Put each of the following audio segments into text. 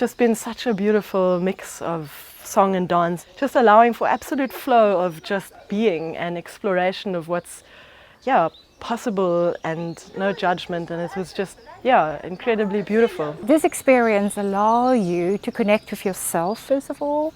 Just been such a beautiful mix of song and dance, just allowing for absolute flow of just being and exploration of what's possible and no judgment, and it was just incredibly beautiful. This experience allows you to connect with yourself first of all.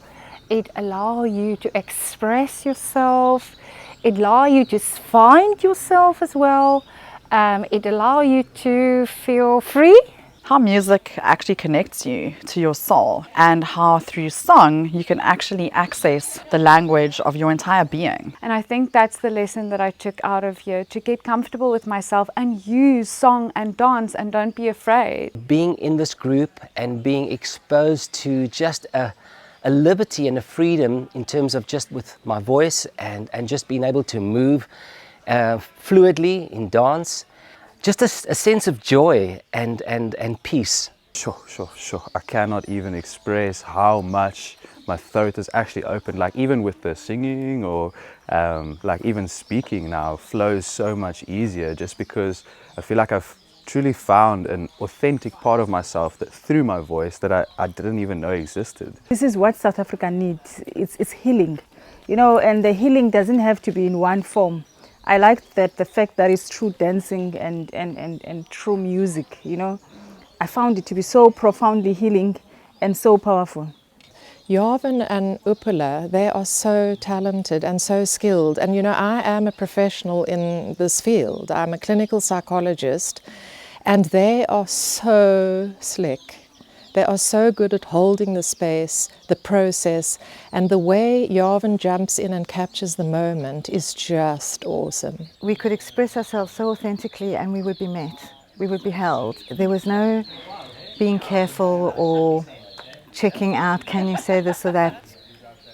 It allows you to express yourself. It allows you to find yourself as well. It allows you to feel free. How music actually connects you to your soul, and how through song you can actually access the language of your entire being. And I think that's the lesson that I took out of here, to get comfortable with myself and use song and dance, and don't be afraid. Being in this group and being exposed to just a liberty and a freedom in terms of just with my voice and just being able to move fluidly in dance. Just a sense of joy and peace. Sure. I cannot even express how much my throat is actually open. Like even with the singing or like even speaking now flows so much easier, just because I feel like I've truly found an authentic part of myself that through my voice that I didn't even know existed. This is what South Africa needs. It's healing, you know, and the healing doesn't have to be in one form. I like that the fact that it's true dancing and true music, you know. I found it to be so profoundly healing and so powerful. Yavin and Upala, they are so talented and so skilled. And you know, I am a professional in this field. I'm a clinical psychologist, and they are so slick. They are so good at holding the space, the process, and the way Yavin jumps in and captures the moment is just awesome. We could express ourselves so authentically and we would be met, we would be held. There was no being careful or checking out, can you say this or that?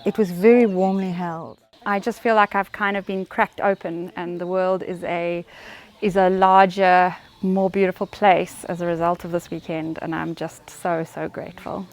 It was very warmly held. I just feel like I've kind of been cracked open, and the world is a larger, more beautiful place as a result of this weekend, and I'm just so grateful.